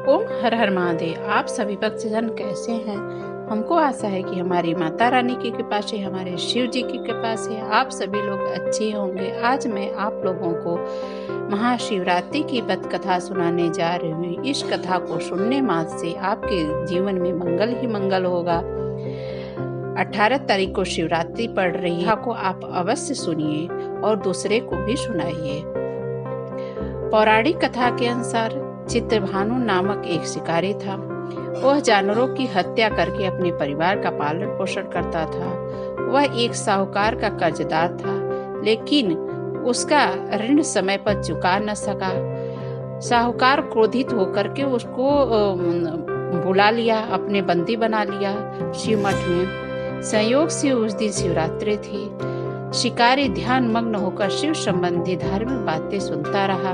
ओम हर हर महादेव। आप सभी भक्तजन कैसे हैं? हमको आशा है कि हमारी माता रानी की कृपा से, हमारे शिव जी की कृपा से आप सभी लोग अच्छे होंगे। आज मैं आप लोगों को महाशिवरात्रि की व्रत कथा सुनाने जा रही हूँ। इस कथा को सुनने मात्र से आपके जीवन में मंगल ही मंगल होगा। 18 तारीख को शिवरात्रि पड़ रही है, को आप अवश्य सुनिए और दूसरे को भी सुनाइए। पौराणिक कथा के अनुसार चित्रभानु नामक एक शिकारी था। वह जानवरों की हत्या करके अपने परिवार का पालन पोषण करता था। वह एक साहूकार का कर्जदार था, लेकिन उसका ऋण समय पर चुका न सका। साहूकार क्रोधित होकर के उसको बुला लिया, अपने बंदी बना लिया शिव मठ में। संयोग से उस दिन शिवरात्रि थी। शिकारी ध्यान मग्न होकर शिव संबंधी धार्मिक बातें सुनता रहा।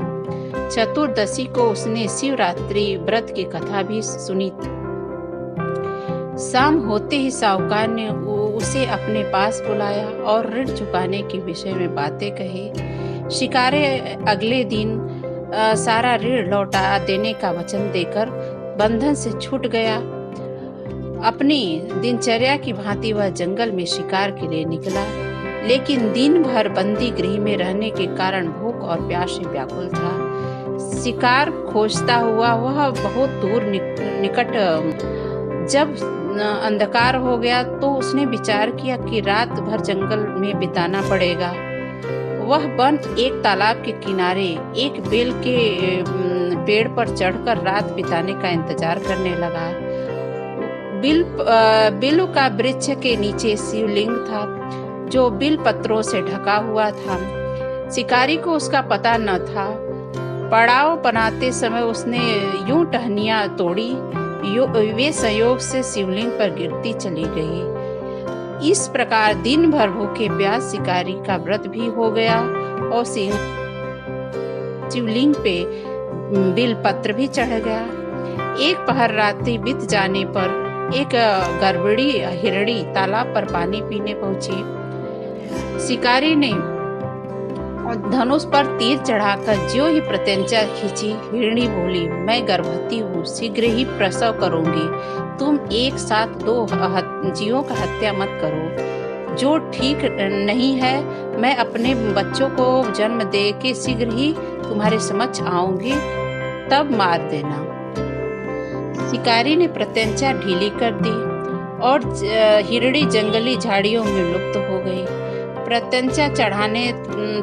चतुर्दशी को उसने शिवरात्रि व्रत की कथा भी सुनी। शाम होते ही साहूकार ने उसे अपने पास बुलाया और ऋण चुकाने के विषय में बातें कही। शिकारी अगले दिन सारा ऋण लौटा देने का वचन देकर बंधन से छूट गया। अपनी दिनचर्या की भांति वह जंगल में शिकार के लिए निकला, लेकिन दिन भर बंदी गृह में रहने के कारण भूख और प्यास से व्याकुल था। शिकार खोजता हुआ वह बहुत दूर निकट जब अंधकार हो गया तो उसने विचार किया कि रात भर जंगल में बिताना पड़ेगा। वह वन एक तालाब के किनारे एक बेल के पेड़ पर चढ़कर रात बिताने का इंतजार करने लगा। बिल का वृक्ष के नीचे शिवलिंग था, जो बिल पत्रों से ढका हुआ था। शिकारी को उसका पता न था। पड़ाव बनाते समय उसने यूं टहनियां तोड़ी, वे संयोग से शिवलिंग पर गिरती चली गई। इस प्रकार दिन भर भूखे प्यास शिकारी का व्रत भी हो गया और शिवलिंग पे बिल पत्र भी चढ़ गया। एक पहर रात्रि बीत जाने पर एक गर्भवती हिरणी तालाब पर पानी पीने पहुंची। शिकारी ने धनुष पर तीर चढ़ाकर ज्यों ही प्रत्यंचा खींची। हिरणी बोली, मैं गर्भवती हूँ, शीघ्र ही प्रसव करूंगी। तुम एक साथ दो जीवों का हत्या मत करो, जो ठीक नहीं है। मैं अपने बच्चों को जन्म दे के शीघ्र ही तुम्हारे समक्ष आऊंगी, तब मार देना। शिकारी ने प्रत्यंचा ढीली कर दी और हिरणी जंगली झाड़ियों में लुप्त हो गई। प्रत्यंचा चढ़ाने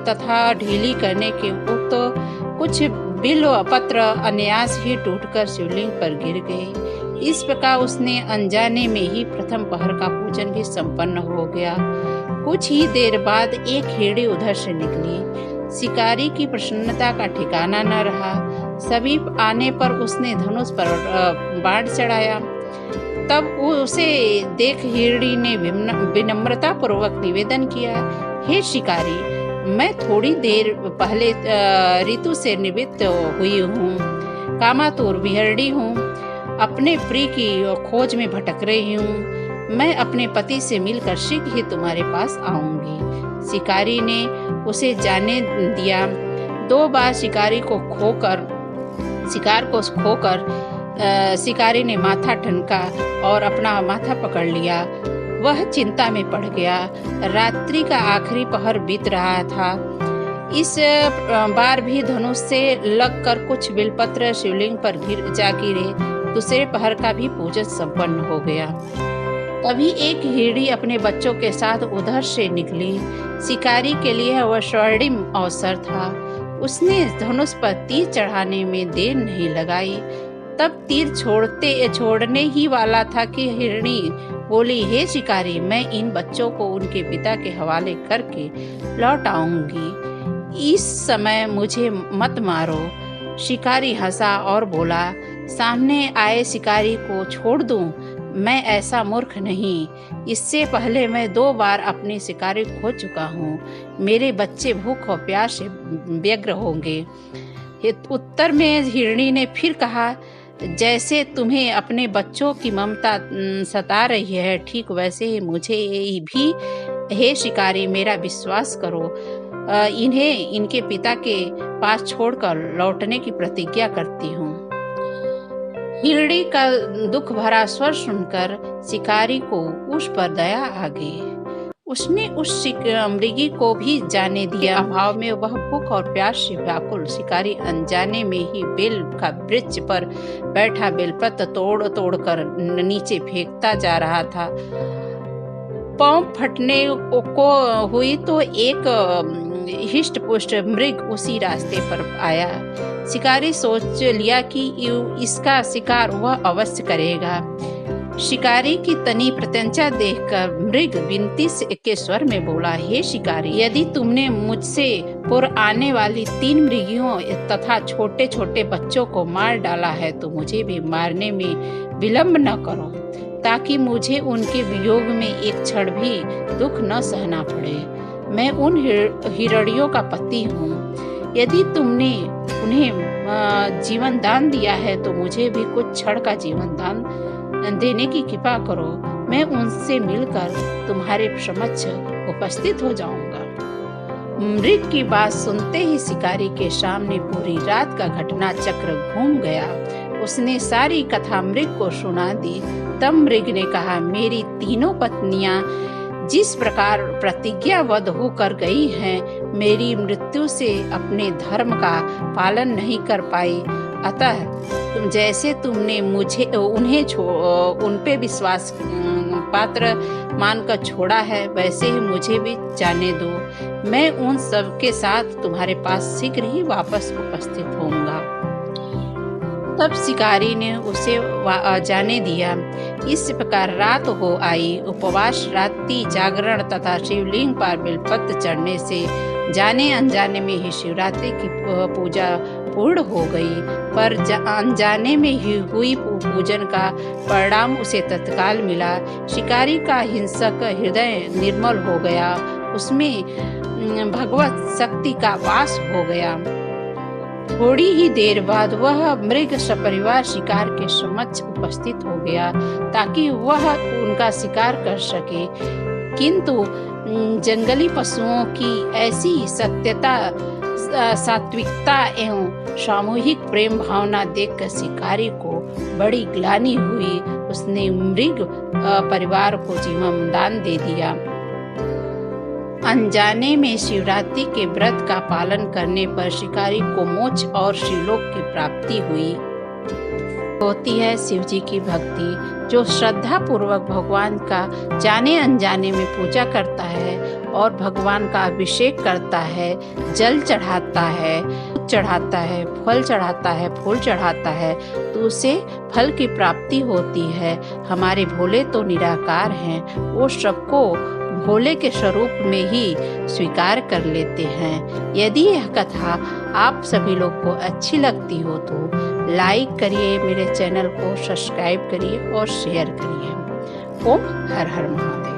तथा ढीली करने के उपरांत कुछ बिल पत्र अनायास ही टूटकर शिवलिंग पर गिर गए। इस प्रकार उसने अनजाने में ही प्रथम पहर का पूजन भी संपन्न हो गया। कुछ ही देर बाद एक हिरणी उधर से निकली। शिकारी की प्रसन्नता का ठिकाना न रहा। समीप आने पर उसने धनुष पर बाण चढ़ाया। तब उसे देख हिरणी ने विनम्रता पूर्वक निवेदन किया, हे शिकारी, मैं थोड़ी देर पहले ऋतु से निवृत्त हुई हूँ, कामातुर विहरणी हूँ, अपने प्रिय की खोज में भटक रही हूँ। मैं अपने पति से मिलकर शीघ्र ही तुम्हारे पास आऊंगी। शिकारी ने उसे जाने दिया। 2 बार शिकार को खोकर शिकारी ने माथा ठनका और अपना माथा पकड़ लिया। वह चिंता में पड़ गया। रात्रि का आखिरी पहर बीत रहा था। इस बार भी धनुष से लगकर कुछ बिलपत्र शिवलिंग पर गिरे। दूसरे पहर का भी पूजन संपन्न हो गया। तभी एक हिरणी अपने बच्चों के साथ उधर से निकली। शिकारी के लिए वह स्वर्णिम अवसर था। उसने धनुष पर तीर चढ़ाने में देर नहीं लगाई। तब तीर छोड़ने ही वाला था कि हिरणी बोली, हे शिकारी, मैं इन बच्चों को उनके पिता के हवाले करके लौट आऊंगी। इस समय मुझे मत मारो। शिकारी हंसा और बोला, सामने आए शिकारी को छोड़ दूं? मैं ऐसा मूर्ख नहीं। इससे पहले मैं 2 बार अपने शिकारी खो चुका हूँ। मेरे बच्चे भूख और प्यास से व्यग्र होंगे। उत्तर में हिरणी ने फिर कहा, जैसे तुम्हें अपने बच्चों की ममता सता रही है, ठीक वैसे ही मुझे भी, हे शिकारी, मेरा विश्वास करो। इन्हें इनके पिता के पास छोड़कर लौटने की प्रतिज्ञा करती हूँ। हिरणी का दुख भरा स्वर सुनकर शिकारी को उस पर दया आ गई। उसने उस मृगी को भी जाने दिया। अभाव में वह भूख और प्यास से व्याकुल शिकारी अनजाने में ही बेल का वृक्ष पर बैठा बेलपत्र तोड़ तोड़ कर नीचे फेंकता जा रहा था। पांव फटने को हुई तो एक हिष्ट पुष्ट मृग उसी रास्ते पर आया। शिकारी सोच लिया कि इसका शिकार वह अवश्य करेगा। शिकारी की तनी प्रत्यंचा देखकर मृग विनती के स्वर में बोला, हे शिकारी, यदि तुमने मुझसे पूर्व आने वाली 3 मृगियों तथा छोटे छोटे बच्चों को मार डाला है तो मुझे भी मारने में विलंब न करो, ताकि मुझे उनके वियोग में एक क्षण भी दुख न सहना पड़े। मैं उन हिरड़ियों का पति हूँ। यदि तुमने उन्हें जीवन दान दिया है तो मुझे भी कुछ क्षण का जीवन दान देने की कृपा करो। मैं उनसे मिलकर तुम्हारे समक्ष उपस्थित हो जाऊंगा। मृग की बात सुनते ही शिकारी के सामने पूरी रात का घटना चक्र घूम गया। उसने सारी कथा मृग को सुना दी। तब मृग ने कहा, मेरी तीनों पत्नियां जिस प्रकार प्रतिज्ञाबद्ध होकर गई हैं, मेरी मृत्यु से अपने धर्म का पालन नहीं कर पाई। अतः जैसे तुमने मुझे उन पे विश्वास पात्र मानकर छोड़ा है, वैसे ही मुझे भी जाने दो। मैं उन सब के साथ तुम्हारे पास शीघ्र ही वापस उपस्थित होऊंगा। तब शिकारी ने उसे जाने दिया। इस प्रकार रात हो आई। उपवास, रात्रि जागरण तथा शिवलिंग पर बेलपत्र चढ़ने से जाने अनजाने में ही शिवरात्रि की पूजा पूर्ण हो गई। पर अनजाने में ही हुई पूजन का परिणाम उसे तत्काल मिला। शिकारी का हिंसक हृदय निर्मल हो गया। उसमें भगवत शक्ति का वास हो गया। थोड़ी ही देर बाद वह मृग सपरिवार शिकार के समक्ष उपस्थित हो गया ताकि वह उनका शिकार कर सके। किंतु जंगली पशुओं की ऐसी सत्यता, सात्विकता एवं सामूहिक प्रेम भावना देखकर शिकारी को बड़ी ग्लानि हुई। उसने मृग परिवार को जीवन दान दे दिया। अनजाने में शिवरात्रि के व्रत का पालन करने पर शिकारी को मोक्ष और शिवलोक की प्राप्ति हुई। होती है शिव जी की भक्ति। जो श्रद्धा पूर्वक भगवान का जाने अनजाने में पूजा करता है और भगवान का अभिषेक करता है, जल चढ़ाता है, फल चढ़ाता है, फूल चढ़ाता है, तो उसे फल की प्राप्ति होती है। हमारे भोले तो निराकार हैं, वो सबको भोले के स्वरूप में ही स्वीकार कर लेते हैं। यदि यह कथा आप सभी लोग को अच्छी लगती हो तो लाइक करिए, मेरे चैनल को सब्सक्राइब करिए और शेयर करिए। ओम हर हर महादेव।